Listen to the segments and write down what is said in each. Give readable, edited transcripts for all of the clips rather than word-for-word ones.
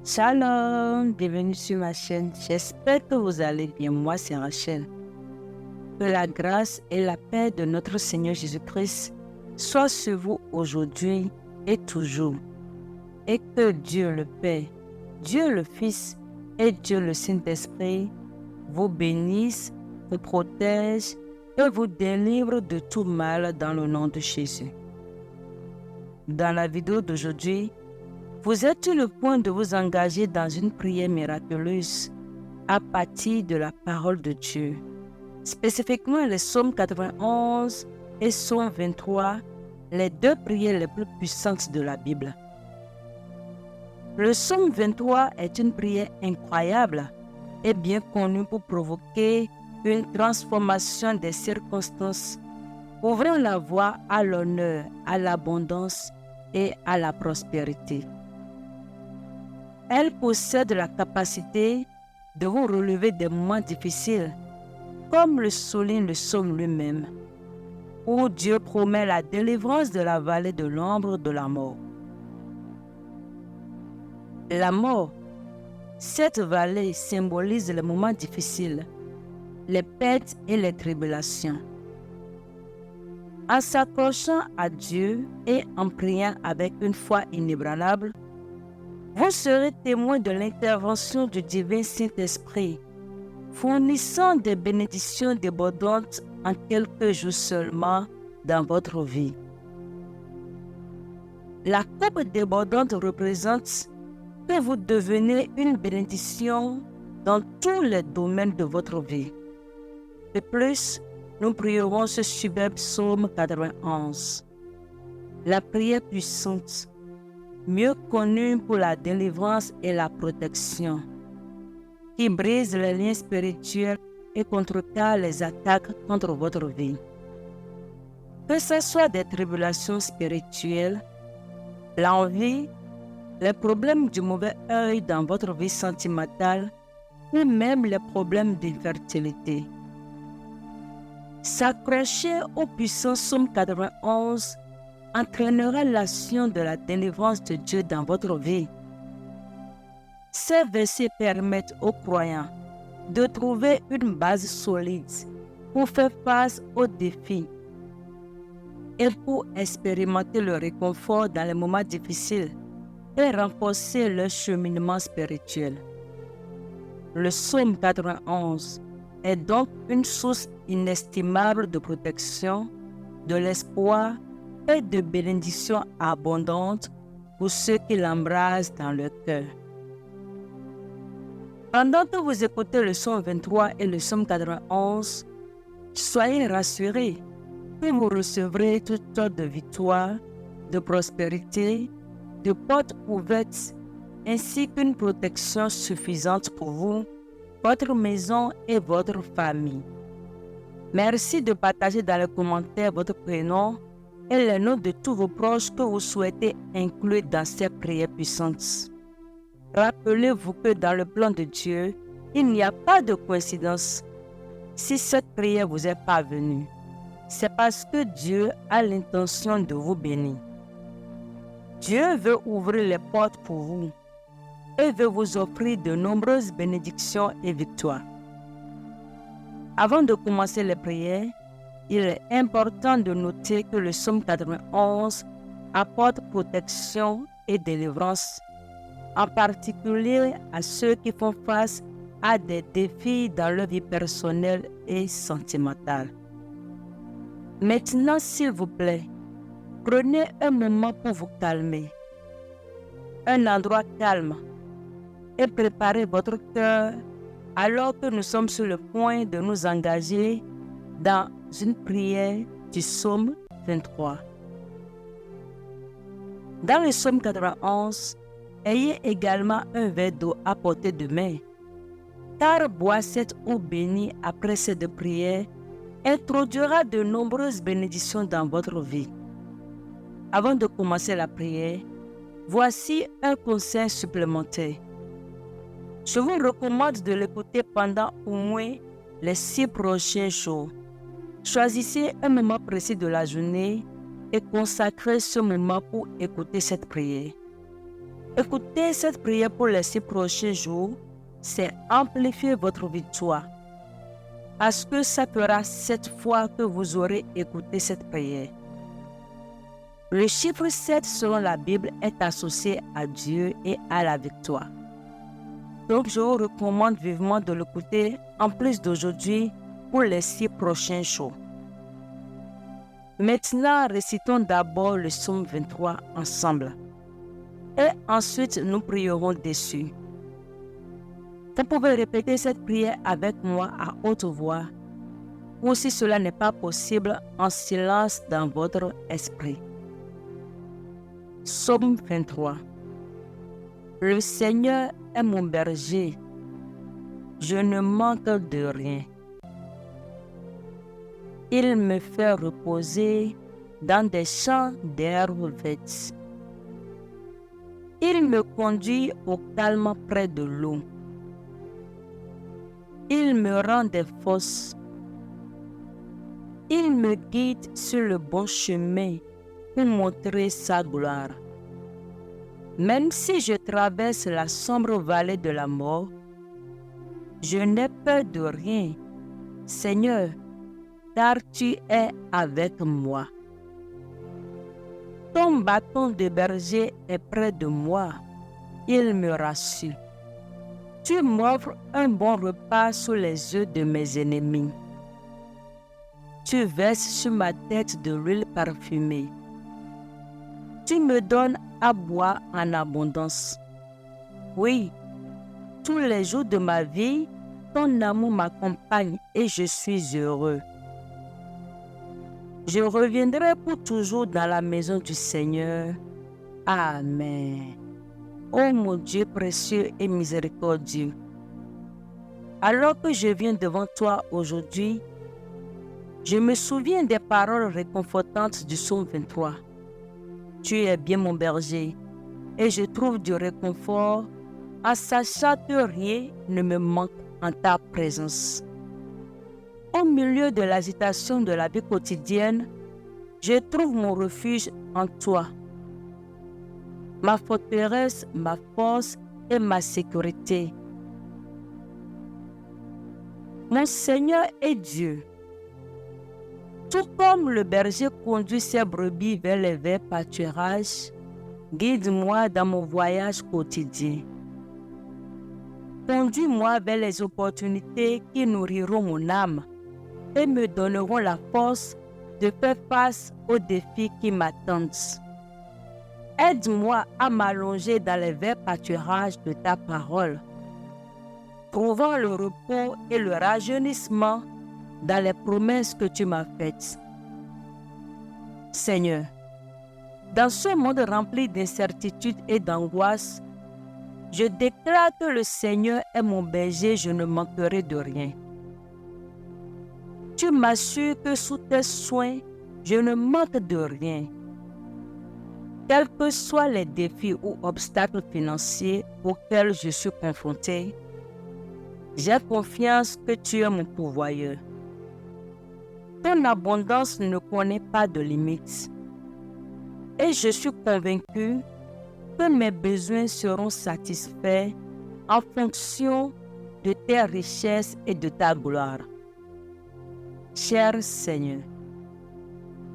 Shalom, bienvenue sur ma chaîne. J'espère que vous allez bien. Moi, c'est Rachel. Que la grâce et la paix de notre Seigneur Jésus-Christ soient sur vous aujourd'hui et toujours. Et que Dieu le Père, Dieu le Fils et Dieu le Saint-Esprit vous bénisse, vous protège et vous délivre de tout mal dans le nom de Jésus. Dans la vidéo d'aujourd'hui, vous êtes sur le point de vous engager dans une prière miraculeuse à partir de la parole de Dieu. Spécifiquement les psaumes 91 et psaume 23, les deux prières les plus puissantes de la Bible. Le psaume 23 est une prière incroyable et bien connue pour provoquer une transformation des circonstances, ouvrant la voie à l'honneur, à l'abondance et à la prospérité. Elle possède la capacité de vous relever des moments difficiles, comme le souligne le psaume lui-même, où Dieu promet la délivrance de la vallée de l'ombre de la mort. La mort, cette vallée symbolise les moments difficiles, les pertes et les tribulations. En s'accrochant à Dieu et en priant avec une foi inébranlable, vous serez témoin de l'intervention du divin Saint-Esprit, fournissant des bénédictions débordantes en quelques jours seulement dans votre vie. La coupe débordante représente que vous devenez une bénédiction dans tous les domaines de votre vie. De plus, nous prierons ce superbe psaume 91. La prière puissante, mieux connue pour la délivrance et la protection, qui brise les liens spirituels et contrecarre les attaques contre votre vie. Que ce soit des tribulations spirituelles, l'envie, les problèmes du mauvais œil dans votre vie sentimentale ou même les problèmes d'infertilité. S'accrocher au puissant psaume 91 entraînera l'action de la délivrance de Dieu dans votre vie. Ces versets permettent aux croyants de trouver une base solide pour faire face aux défis et pour expérimenter le réconfort dans les moments difficiles et renforcer leur cheminement spirituel. Le psaume 91 est donc une source inestimable de protection, de l'espoir et de bénédictions abondantes pour ceux qui l'embrassent dans leur cœur. Pendant que vous écoutez le psaume 23 et le psaume 91, soyez rassurés que vous recevrez toutes sortes de victoires, de prospérité, de portes ouvertes, ainsi qu'une protection suffisante pour vous, votre maison et votre famille. Merci de partager dans les commentaires votre prénom et les noms de tous vos proches que vous souhaitez inclure dans ces prières puissantes. Rappelez-vous que dans le plan de Dieu, il n'y a pas de coïncidence. Si cette prière vous est parvenue, c'est parce que Dieu a l'intention de vous bénir. Dieu veut ouvrir les portes pour vous et veut vous offrir de nombreuses bénédictions et victoires. Avant de commencer les prières, il est important de noter que le psaume 91 apporte protection et délivrance, en particulier à ceux qui font face à des défis dans leur vie personnelle et sentimentale. Maintenant, s'il vous plaît, prenez un moment pour vous calmer, un endroit calme, et préparez votre cœur alors que nous sommes sur le point de nous engager dans une prière du psaume 23. Dans le psaume 91, ayez également un verre d'eau à portée de main, car boire cette eau bénie après cette prière introduira de nombreuses bénédictions dans votre vie. Avant de commencer la prière, voici un conseil supplémentaire. Je vous recommande de l'écouter pendant au moins les 6 prochains jours. Choisissez un moment précis de la journée et consacrez ce moment pour écouter cette prière. Écoutez cette prière pour les 6 prochains jours, c'est amplifier votre victoire. Parce que ça fera 7 fois que vous aurez écouté cette prière. Le chiffre 7 selon la Bible est associé à Dieu et à la victoire. Donc je vous recommande vivement de l'écouter en plus d'aujourd'hui pour les 6 prochains jours. Maintenant, récitons d'abord le psaume 23 ensemble. Et ensuite, nous prierons dessus. Vous pouvez répéter cette prière avec moi à haute voix, ou si cela n'est pas possible, en silence dans votre esprit. Psaume 23. Le Seigneur est mon berger, je ne manque de rien. Il me fait reposer dans des champs d'herbes vertes. Il me conduit au calme près de l'eau. Il me rend des forces. Il me guide sur le bon chemin pour montrer sa gloire. Même si je traverse la sombre vallée de la mort, je n'ai peur de rien, Seigneur, car tu es avec moi. Ton bâton de berger est près de moi, il me rassure. Tu m'offres un bon repas sous les yeux de mes ennemis. Tu verses sur ma tête de l'huile parfumée. Tu me donnes à boire en abondance. Oui, tous les jours de ma vie, ton amour m'accompagne et je suis heureux. Je reviendrai pour toujours dans la maison du Seigneur. Amen. Ô mon Dieu précieux et miséricordieux, alors que je viens devant toi aujourd'hui, je me souviens des paroles réconfortantes du psaume 23. Tu es bien mon berger et je trouve du réconfort en sachant que rien ne me manque en ta présence. Au milieu de l'agitation de la vie quotidienne, je trouve mon refuge en toi. Ma forteresse, ma force et ma sécurité. Mon Seigneur est Dieu. Tout comme le berger conduit ses brebis vers les verts pâturages, guide-moi dans mon voyage quotidien. Conduis-moi vers les opportunités qui nourriront mon âme et me donneront la force de faire face aux défis qui m'attendent. Aide-moi à m'allonger dans les verts pâturages de ta parole, trouvant le repos et le rajeunissement dans les promesses que tu m'as faites. Seigneur, dans ce monde rempli d'incertitudes et d'angoisse, je déclare que le Seigneur est mon berger, je ne manquerai de rien. Tu m'assures que sous tes soins, je ne manque de rien. Quels que soient les défis ou obstacles financiers auxquels je suis confronté, j'ai confiance que tu es mon pourvoyeur. Ton abondance ne connaît pas de limites. Et je suis convaincu que mes besoins seront satisfaits en fonction de tes richesses et de ta gloire. Cher Seigneur,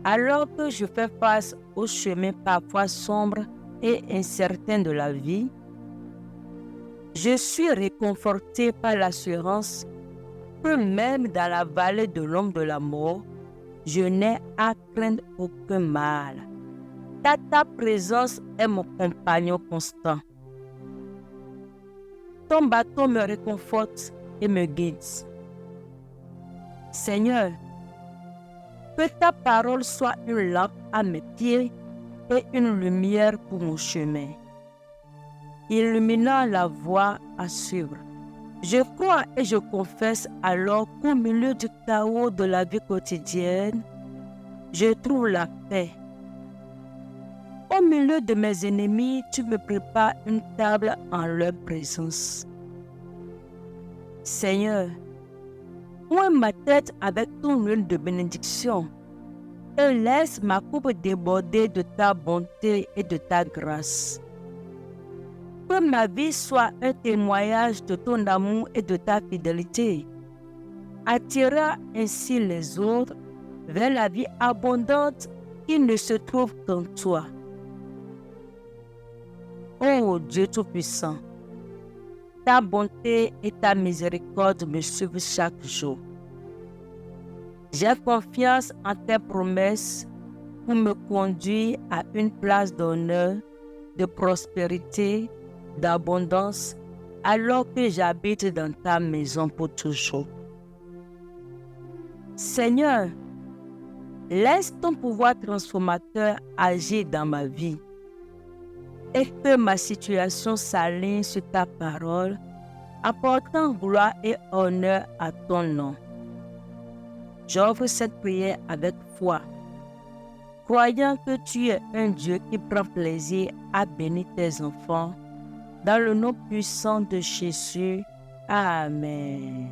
alors que je fais face aux chemins parfois sombres et incertains de la vie, je suis réconforté par l'assurance que même dans la vallée de l'ombre de la mort, je n'ai à craindre aucun mal. Ta présence est mon compagnon constant. Ton bâton me réconforte et me guide. Seigneur, que ta parole soit une lampe à mes pieds et une lumière pour mon chemin, illuminant la voie à suivre. Je crois et je confesse alors qu'au milieu du chaos de la vie quotidienne, je trouve la paix. Au milieu de mes ennemis, tu me prépares une table en leur présence. Seigneur, oins ma tête avec ton huile de bénédiction et laisse ma coupe déborder de ta bonté et de ta grâce. Que ma vie soit un témoignage de ton amour et de ta fidélité, attirant ainsi les autres vers la vie abondante qui ne se trouve qu'en toi. Ô Dieu Tout-Puissant, ta bonté et ta miséricorde me suivent chaque jour. J'ai confiance en tes promesses pour me conduire à une place d'honneur, de prospérité, d'abondance, alors que j'habite dans ta maison pour toujours. Seigneur, laisse ton pouvoir transformateur agir dans ma vie et que ma situation s'aligne sur ta parole, apportant gloire et honneur à ton nom. J'offre cette prière avec foi, croyant que tu es un Dieu qui prend plaisir à bénir tes enfants. Dans le nom puissant de Jésus. Amen.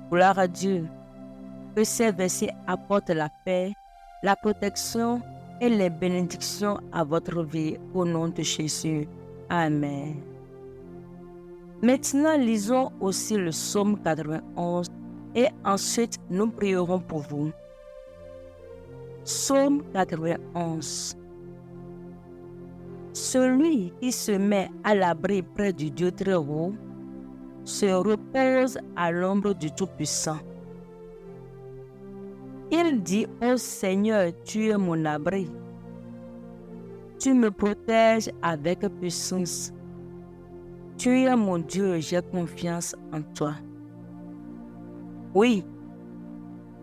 Gloire à Dieu. Que ces versets apportent la paix, la protection et les bénédictions à votre vie au nom de Jésus. Amen. Maintenant, lisons aussi le psaume 91 et ensuite nous prierons pour vous. Psaume 91. Celui qui se met à l'abri près du Dieu très haut se repose à l'ombre du Tout-Puissant. Il dit au Seigneur, tu es mon abri. Tu me protèges avec puissance. Tu es mon Dieu, j'ai confiance en toi. Oui,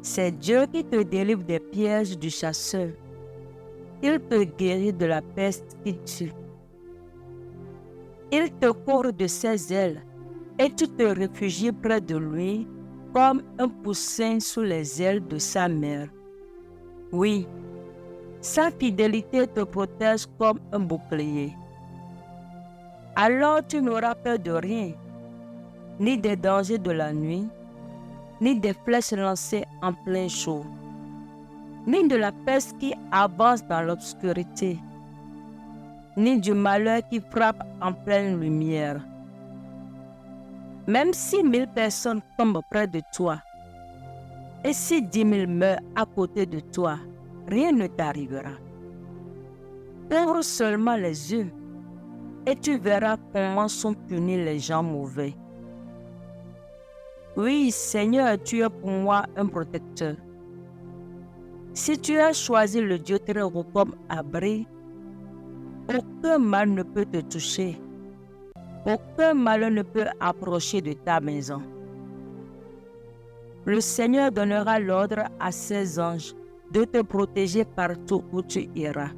c'est Dieu qui te délivre des pièges du chasseur. Il te guérit de la peste qui tue. Il te couvre de ses ailes et tu te réfugies près de lui comme un poussin sous les ailes de sa mère. Oui, sa fidélité te protège comme un bouclier. Alors tu n'auras peur de rien, ni des dangers de la nuit, ni des flèches lancées en plein jour, ni de la peste qui avance dans l'obscurité, ni du malheur qui frappe en pleine lumière. Même si 1000 personnes tombent près de toi, et si 10 000 meurent à côté de toi, rien ne t'arrivera. Ouvre seulement les yeux, et tu verras comment sont punis les gens mauvais. Oui, Seigneur, tu es pour moi un protecteur. Si tu as choisi le Dieu très haut comme abri, aucun mal ne peut te toucher. Aucun malheur ne peut approcher de ta maison. Le Seigneur donnera l'ordre à ses anges de te protéger partout où tu iras.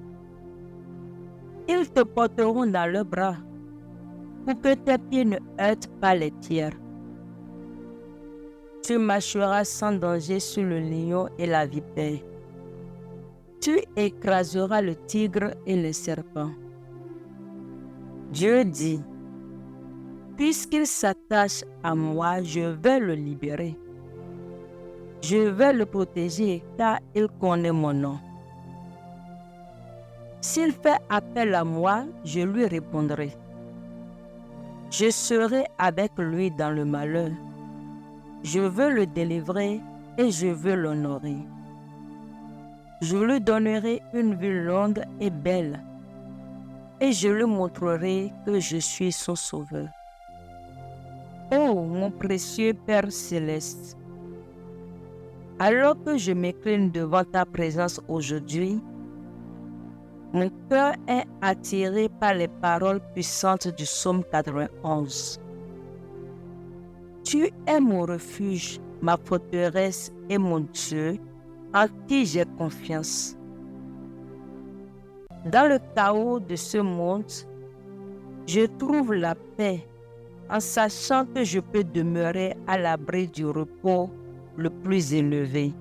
Ils te porteront dans leurs bras pour que tes pieds ne heurtent pas les pierres. Tu marcheras sans danger sur le lion et la vipère. Tu écraseras le tigre et le serpent. Dieu dit, puisqu'il s'attache à moi, je vais le libérer. Je vais le protéger car il connaît mon nom. S'il fait appel à moi, je lui répondrai. Je serai avec lui dans le malheur. Je veux le délivrer et je veux l'honorer. Je lui donnerai une vie longue et belle, et je lui montrerai que je suis son sauveur. Oh, mon précieux Père céleste, alors que je m'incline devant ta présence aujourd'hui, mon cœur est attiré par les paroles puissantes du psaume 91. Tu es mon refuge, ma forteresse et mon Dieu, en qui j'ai confiance. Dans le chaos de ce monde, je trouve la paix en sachant que je peux demeurer à l'abri du repos le plus élevé,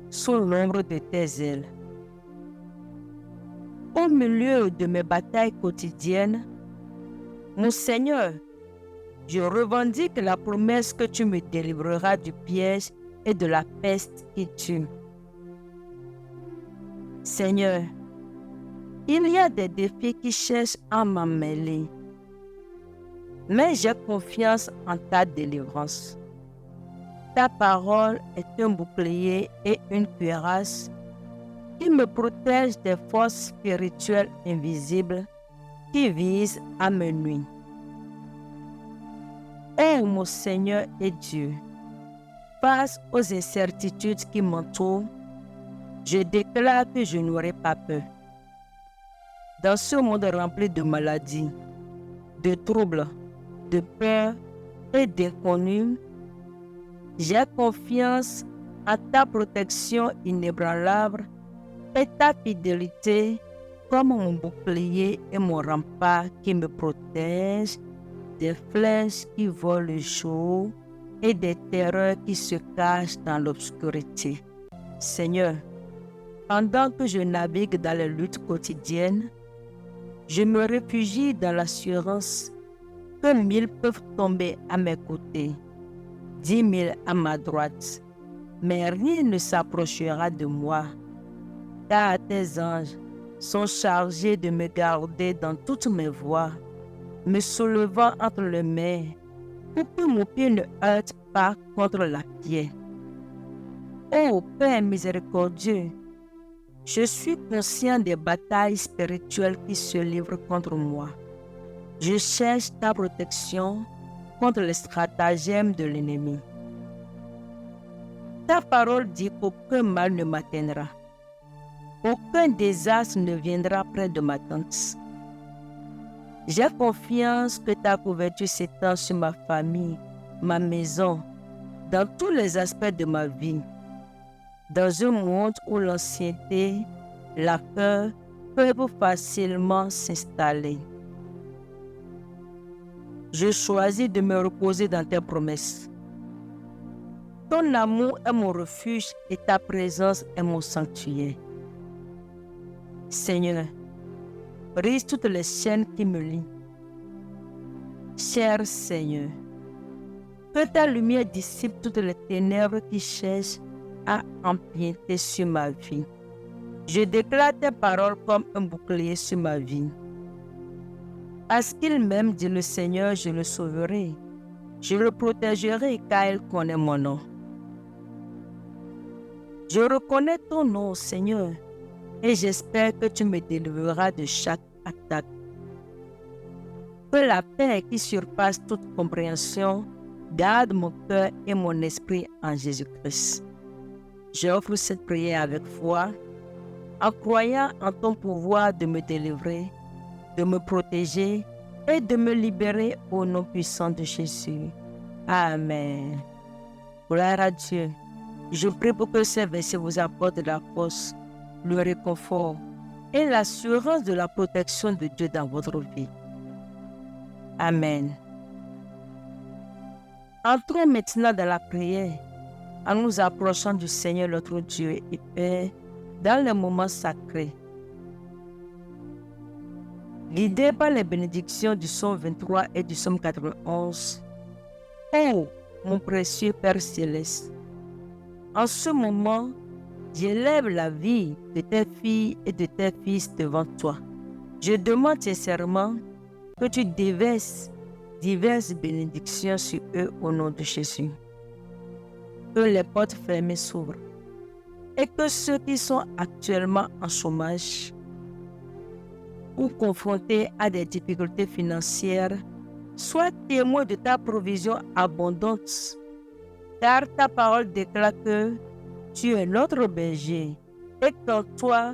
sous l'ombre de tes ailes. Au milieu de mes batailles quotidiennes, mon Seigneur, je revendique la promesse que tu me délivreras du piège et de la peste qui tue. Seigneur, il y a des défis qui cherchent à m'emmêler, Mais j'ai confiance en ta délivrance. Ta parole est un bouclier et une cuirasse qui me protège des forces spirituelles invisibles qui visent à me nuire. Ô mon Seigneur et Dieu, face aux incertitudes qui m'entourent, je déclare que je n'aurai pas peur. Dans ce monde rempli de maladies, de troubles, de peur et d'inconnus, j'ai confiance en ta protection inébranlable et ta fidélité comme mon bouclier et mon rempart qui me protège des flèches qui volent le jour et des terreurs qui se cachent dans l'obscurité. Seigneur, pendant que je navigue dans les luttes quotidiennes, je me réfugie dans l'assurance que 1000 peuvent tomber à mes côtés, 10 000 à ma droite, mais rien ne s'approchera de moi, car tes anges sont chargés de me garder dans toutes mes voies, me soulevant entre les mains pour que mon pied ne heurte pas contre la pierre. Ô Père miséricordieux, je suis conscient des batailles spirituelles qui se livrent contre moi. Je cherche ta protection contre les stratagèmes de l'ennemi. Ta parole dit qu'aucun mal ne m'atteindra. Aucun désastre ne viendra près de ma tente. J'ai confiance que ta couverture s'étend sur ma famille, ma maison, dans tous les aspects de ma vie. Dans un monde où l'ancienneté, la peur peuvent facilement s'installer. Je choisis de me reposer dans tes promesses. Ton amour est mon refuge et ta présence est mon sanctuaire. Seigneur, brise toutes les chaînes qui me lient. Cher Seigneur, que ta lumière dissipe toutes les ténèbres qui cherchent à empiéter sur ma vie. Je déclare tes paroles comme un bouclier sur ma vie. Parce qu'il m'aime, dit le Seigneur, je le sauverai. Je le protégerai car il connaît mon nom. Je reconnais ton nom, Seigneur, et j'espère que tu me délivreras de chaque attaque. Que la paix qui surpasse toute compréhension garde mon cœur et mon esprit en Jésus-Christ. J'offre cette prière avec foi, en croyant en ton pouvoir de me délivrer, de me protéger et de me libérer au nom puissant de Jésus. Amen. Gloire à Dieu. Je prie pour que ces versets vous apportent la force, le réconfort et l'assurance de la protection de Dieu dans votre vie. Amen. Entrons maintenant dans la prière en nous approchant du Seigneur notre Dieu et Père dans les moments sacrés. Guidés par les bénédictions du psaume 23 et du psaume 91, ô mon précieux Père céleste, en ce moment, j'élève la vie de tes filles et de tes fils devant toi. Je demande sincèrement que tu déverses diverses bénédictions sur eux au nom de Jésus. Que les portes fermées s'ouvrent et que ceux qui sont actuellement en chômage ou confrontés à des difficultés financières soient témoins de ta provision abondante, car ta parole déclare que tu es notre berger et qu'en toi,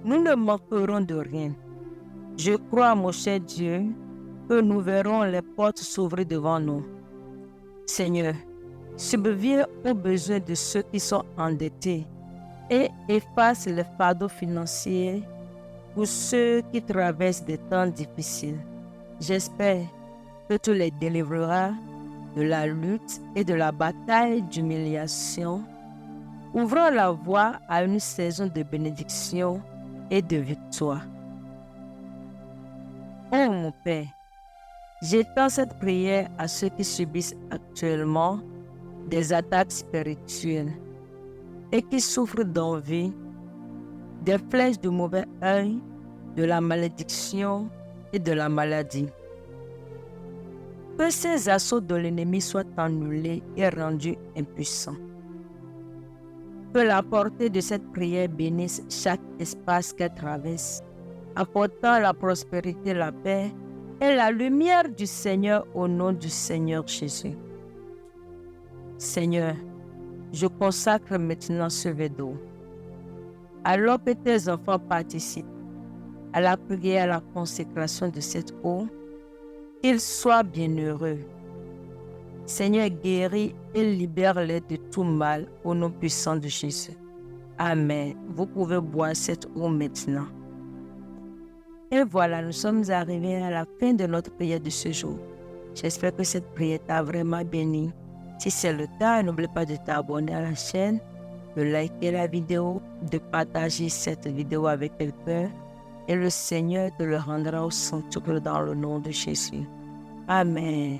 nous ne manquerons de rien. Je crois, mon cher Dieu, que nous verrons les portes s'ouvrir devant nous. Seigneur, subviens aux besoins de ceux qui sont endettés et efface les fardeaux financiers pour ceux qui traversent des temps difficiles. J'espère que tu les délivreras de la lutte et de la bataille d'humiliation, ouvrant la voie à une saison de bénédiction et de victoire. Oh mon Père, j'étends cette prière à ceux qui subissent actuellement des attaques spirituelles et qui souffrent d'envie, des flèches de mauvais œil, de la malédiction et de la maladie. Que ces assauts de l'ennemi soient annulés et rendus impuissants. Que la portée de cette prière bénisse chaque espace qu'elle traverse, apportant la prospérité, la paix et la lumière du Seigneur au nom du Seigneur Jésus. Seigneur, je consacre maintenant ce verre d'eau. Alors que tes enfants participent à la prière, à la consécration de cette eau, qu'ils soient bienheureux. Seigneur, guéris et libère-les de tout mal au nom puissant de Jésus. Amen. Vous pouvez boire cette eau maintenant. Et voilà, nous sommes arrivés à la fin de notre prière de ce jour. J'espère que cette prière t'a vraiment béni. Si c'est le cas, n'oublie pas de t'abonner à la chaîne, de liker la vidéo, de partager cette vidéo avec quelqu'un et le Seigneur te le rendra au centre dans le nom de Jésus. Amen.